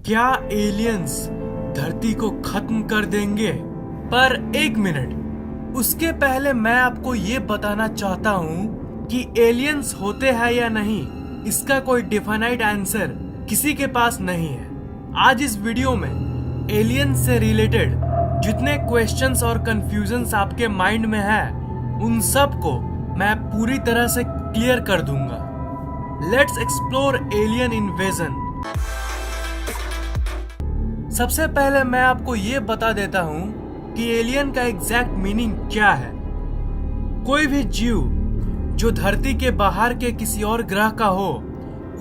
क्या एलियंस धरती को खत्म कर देंगे? पर एक मिनट, उसके पहले मैं आपको ये बताना चाहता हूँ कि एलियंस होते हैं या नहीं, इसका कोई डिफाइनाइट आंसर किसी के पास नहीं है। आज इस वीडियो में एलियंस से रिलेटेड जितने क्वेश्चंस और कंफ्यूजन्स आपके माइंड में है, उन सब को मैं पूरी तरह से क्लियर कर दूंगा। Let's explore alien invasion. सबसे पहले मैं आपको ये बता देता हूँ कि एलियन का एग्जैक्ट मीनिंग क्या है। कोई भी जीव जो धरती के बाहर के किसी और ग्रह का हो,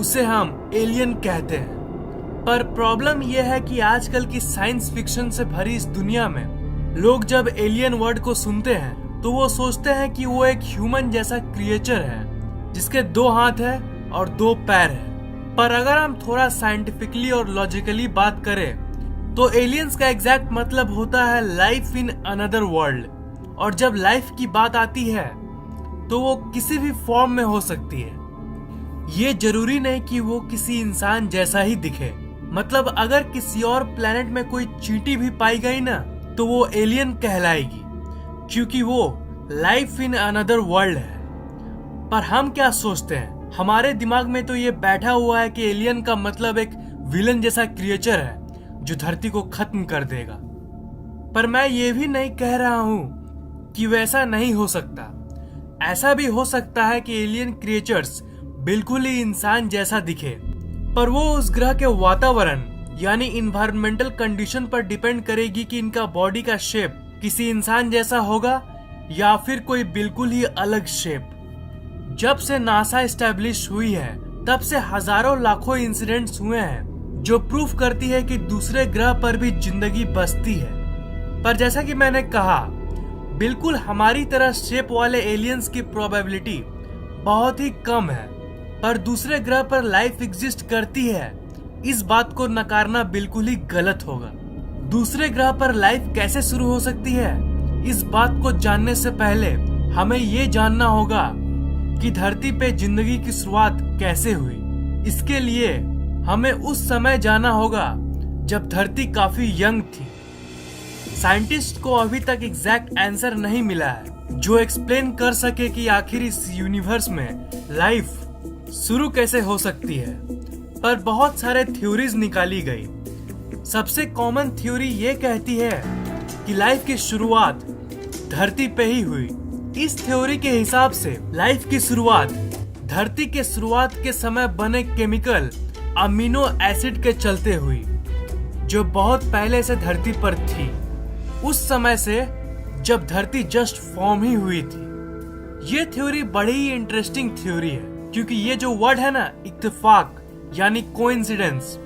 उसे हम एलियन कहते हैं। पर प्रॉब्लम यह है कि आजकल की साइंस फिक्शन से भरी इस दुनिया में लोग जब एलियन वर्ड को सुनते हैं तो वो सोचते हैं कि वो एक ह्यूमन जैसा क्रिएचर है जिसके 2 हाथ है और 2 पैर है। पर अगर हम थोड़ा साइंटिफिकली और लॉजिकली बात करें तो एलियंस का एग्जैक्ट मतलब होता है लाइफ इन अनदर वर्ल्ड। और जब लाइफ की बात आती है तो वो किसी भी फॉर्म में हो सकती है। ये जरूरी नहीं कि वो किसी इंसान जैसा ही दिखे। मतलब अगर किसी और प्लेनेट में कोई चींटी भी पाई गई ना, तो वो एलियन कहलाएगी, क्योंकि वो लाइफ इन अनदर वर्ल्ड है। पर हम क्या सोचते हैं, हमारे दिमाग में तो ये बैठा हुआ है कि एलियन का मतलब एक विलन जैसा क्रिएचर है जो धरती को खत्म कर देगा। पर मैं ये भी नहीं कह रहा हूं कि वैसा नहीं हो सकता। ऐसा भी हो सकता है कि एलियन क्रिएचर्स बिल्कुल ही इंसान जैसा दिखे, पर वो उस ग्रह के वातावरण यानी इन्वायरमेंटल कंडीशन पर डिपेंड करेगी कि इनका बॉडी का शेप किसी इंसान जैसा होगा या फिर कोई बिल्कुल ही अलग शेप। जब से नासा एस्टेब्लिश हुई है तब से हजारों लाखों इंसिडेंट्स हुए हैं जो प्रूफ करती है कि दूसरे ग्रह पर भी जिंदगी बसती है। पर जैसा कि मैंने कहा, बिल्कुल हमारी तरह शेप वाले एलियंस की प्रोबेबिलिटी बहुत ही कम है। पर दूसरे ग्रह पर लाइफ एग्जिस्ट करती है, इस बात को नकारना बिल्कुल ही गलत होगा। दूसरे ग्रह पर लाइफ कैसे शुरू हो सकती है, इस बात को जानने से पहले हमें ये जानना होगा कि धरती पे जिंदगी की शुरुआत कैसे हुई। इसके लिए हमें उस समय जाना होगा जब धरती काफी यंग थी। साइंटिस्ट को अभी तक एग्जैक्ट आंसर नहीं मिला है जो एक्सप्लेन कर सके कि आखिर इस यूनिवर्स में लाइफ शुरू कैसे हो सकती है। पर बहुत सारे थ्योरीज निकाली गई। सबसे कॉमन थ्योरी ये कहती है कि लाइफ की शुरुआत धरती पे ही हुई। इस थ्योरी के हिसाब से लाइफ की शुरुआत धरती के शुरुआत के समय बने केमिकल अमीनो एसिड के चलते हुई, जो बहुत पहले से धरती पर थी, उस समय से जब धरती जस्ट फॉर्म ही हुई थी। ये थ्योरी बड़ी ही इंटरेस्टिंग थ्योरी है, क्योंकि ये जो वर्ड है ना, इत्तेफाक यानी कोइंसिडेंस,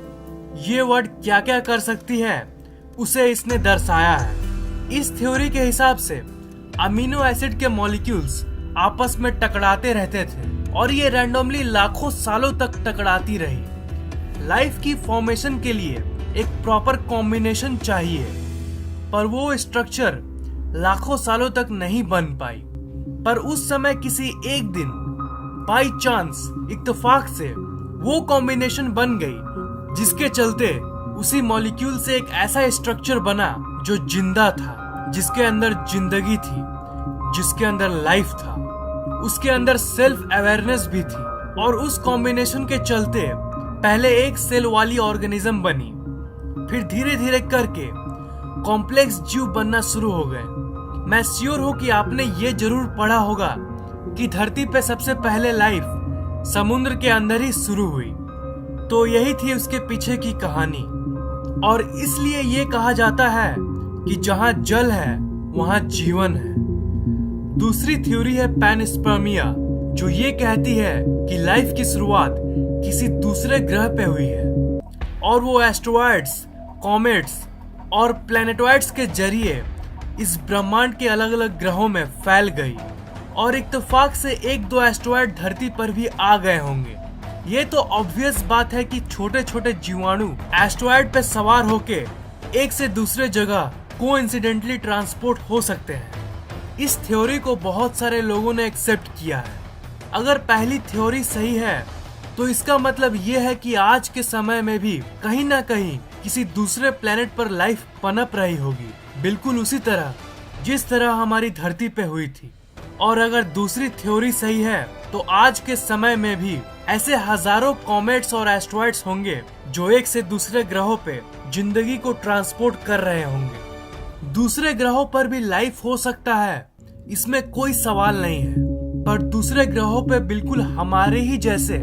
ये वर्ड क्या क्या कर सकती है उसे इसने दर्शाया है। इस थ्योरी के हिसाब से अमीनो एसिड के मॉलिक्यूल्स आपस में टकराते रहते थे और ये रैंडमली लाखों सालों तक टकराती रही। लाइफ की फॉर्मेशन के लिए एक प्रॉपर कॉम्बिनेशन चाहिए, पर वो स्ट्रक्चर लाखों सालों तक नहीं बन पाई। पर उस समय किसी एक दिन बाय चांस इत्तेफाक से वो कॉम्बिनेशन बन गई, जिसके चलते उसी मॉलिक्यूल से एक ऐसा स्ट्रक्चर बना जो जिंदा था, जिसके अंदर जिंदगी थी, जिसके अंदर लाइफ था, उसके अंदर सेल्फ अवेयरनेस भी थी। और उस कॉम्बिनेशन के चलते पहले एक सेल वाली ऑर्गेनिज्म बनी, फिर धीरे धीरे करके कॉम्प्लेक्स जीव बनना शुरू हो गए। मैं श्योर हूं कि आपने ये जरूर पढ़ा होगा कि धरती पे सबसे पहले लाइफ समुद्र के अंदर ही शुरू हुई। तो यही थी उसके पीछे की कहानी। और इसलिए ये कहा जाता है कि जहां जल है वहां जीवन है। दूसरी थ्योरी है पैनस्पर्मिया, जो ये कहती है कि लाइफ की शुरुआत किसी दूसरे ग्रह पे हुई है और वो एस्ट्रॉयड्स, कॉमेट्स और प्लैनेटॉइड्स के जरिए इस ब्रह्मांड के अलग अलग ग्रहों में फैल गई। और इत्तेफाक से 1-2 एस्ट्रॉयड धरती पर भी आ गए होंगे। ये तो ऑब्वियस बात है कि छोटे छोटे जीवाणु एस्ट्रॉयड पे सवार होके एक से दूसरे जगह कोइंसिडेंटली ट्रांसपोर्ट हो सकते हैं। इस थ्योरी को बहुत सारे लोगों ने एक्सेप्ट किया है। अगर पहली थ्योरी सही है तो इसका मतलब ये है कि आज के समय में भी कहीं ना कहीं किसी दूसरे प्लेनेट पर लाइफ पनप रही होगी, बिल्कुल उसी तरह जिस तरह हमारी धरती पे हुई थी। और अगर दूसरी थ्योरी सही है तो आज के समय में भी ऐसे हजारों कॉमेट्स और एस्ट्रॉइड्स होंगे जो एक से दूसरे ग्रहों पे जिंदगी को ट्रांसपोर्ट कर रहे होंगे। दूसरे ग्रहों पर भी लाइफ हो सकता है, इसमें कोई सवाल नहीं है, पर दूसरे ग्रहों पे बिल्कुल हमारे ही जैसे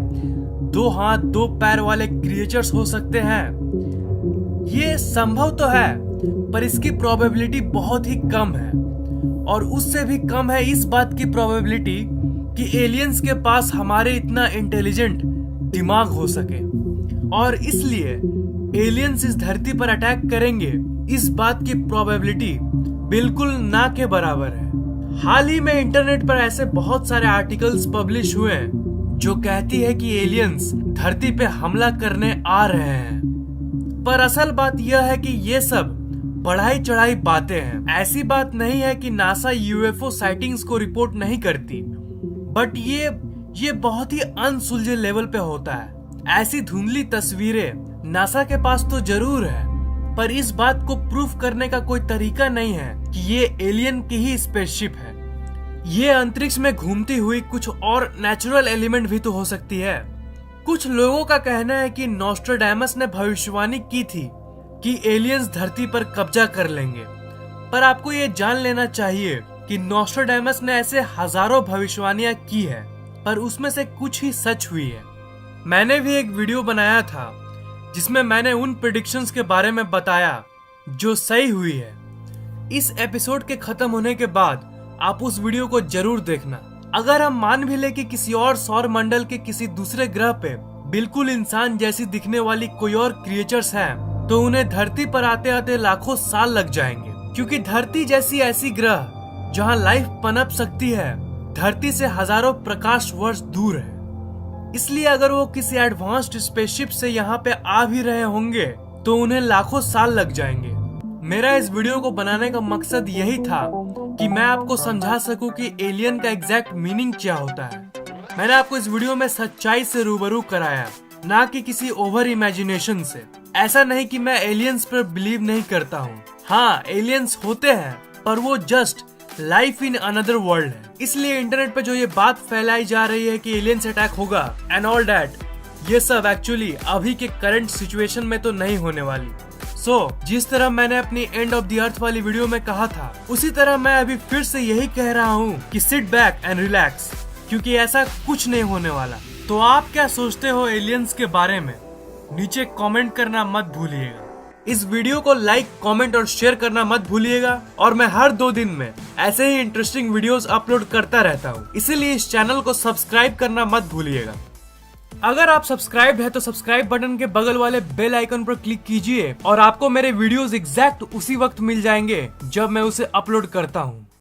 2 हाथ 2 पैर वाले क्रिएचर्स हो सकते हैं। ये संभव तो है, पर इसकी प्रोबेबिलिटी बहुत ही कम है। और उससे भी कम है इस बात की प्रोबेबिलिटी कि एलियंस के पास हमारे इतना इंटेलिजेंट दिमाग हो सके। और इसलिए एलियंस इस धरती पर अटैक करेंगे, इस बात की प्रोबेबिलिटी बिल्कुल ना के बराबर है। हाल ही में इंटरनेट पर ऐसे बहुत सारे आर्टिकल्स पब्लिश हुए हैं जो कहती है कि एलियंस धरती पे हमला करने आ रहे हैं। पर असल बात यह है कि ये सब बढ़ाई चढ़ाई बातें हैं। ऐसी बात नहीं है कि नासा यूएफओ साइटिंग्स को रिपोर्ट नहीं करती, बट ये बहुत ही अनसुलझे लेवल पे होता है। ऐसी धुंधली तस्वीरें नासा के पास तो जरूर है, पर इस बात को प्रूफ करने का कोई तरीका नहीं है कि ये एलियन की ही स्पेसशिप है। ये अंतरिक्ष में घूमती हुई कुछ और नेचुरल एलिमेंट भी तो हो सकती है। कुछ लोगों का कहना है कि नॉस्ट्राडामस ने भविष्यवाणी की थी कि एलियंस धरती पर कब्जा कर लेंगे, पर आपको ये जान लेना चाहिए कि नॉस्ट्राडामस ने ऐसे हजारों भविष्यवाणियां की है, पर उसमें से कुछ ही सच हुई है। मैंने भी एक वीडियो बनाया था जिसमें मैंने उन प्रेडिक्शंस के बारे में बताया जो सही हुई है। इस एपिसोड के खत्म होने के बाद आप उस वीडियो को जरूर देखना। अगर हम मान भी ले कि किसी और सौर मंडल के किसी दूसरे ग्रह पे बिल्कुल इंसान जैसी दिखने वाली कोई और क्रिएचर्स हैं, तो उन्हें धरती पर आते आते लाखों साल लग जाएंगे, क्योंकि धरती जैसी ऐसी ग्रह जहां लाइफ पनप सकती है धरती से हजारों प्रकाश वर्ष दूर है। इसलिए अगर वो किसी एडवांस्ड स्पेसशिप से यहाँ पे आ भी रहे होंगे तो उन्हें लाखों साल लग जाएंगे। मेरा इस वीडियो को बनाने का मकसद यही था कि मैं आपको समझा सकूं कि एलियन का एग्जैक्ट मीनिंग क्या होता है। मैंने आपको इस वीडियो में सच्चाई से रूबरू कराया, ना कि किसी ओवर इमेजिनेशन से। ऐसा नहीं कि मैं एलियंस पर बिलीव नहीं करता हूँ। हाँ, एलियंस होते हैं, पर वो just life in another world है। इसलिए इंटरनेट पे जो ये बात फैलाई जा रही है कि एलियंस अटैक होगा एंड ऑल दैट, ये सब एक्चुअली अभी के करंट सिचुएशन में तो नहीं होने वाली। जिस तरह मैंने अपनी एंड ऑफ द अर्थ वाली वीडियो में कहा था, उसी तरह मैं अभी फिर से यही कह रहा हूँ कि सिट बैक एंड रिलैक्स, क्योंकि ऐसा कुछ नहीं होने वाला। तो आप क्या सोचते हो एलियंस के बारे में? नीचे कमेंट करना मत भूलिएगा। इस वीडियो को लाइक, कमेंट और शेयर करना मत भूलिएगा। और मैं हर 2 दिन में ऐसे ही इंटरेस्टिंग वीडियोस अपलोड करता रहता हूँ, इसीलिए इस चैनल को सब्सक्राइब करना मत भूलिएगा। अगर आप सब्सक्राइब है तो सब्सक्राइब बटन के बगल वाले बेल आइकन पर क्लिक कीजिए और आपको मेरे वीडियोस एग्जैक्ट उसी वक्त मिल जाएंगे जब मैं उसे अपलोड करता हूँ।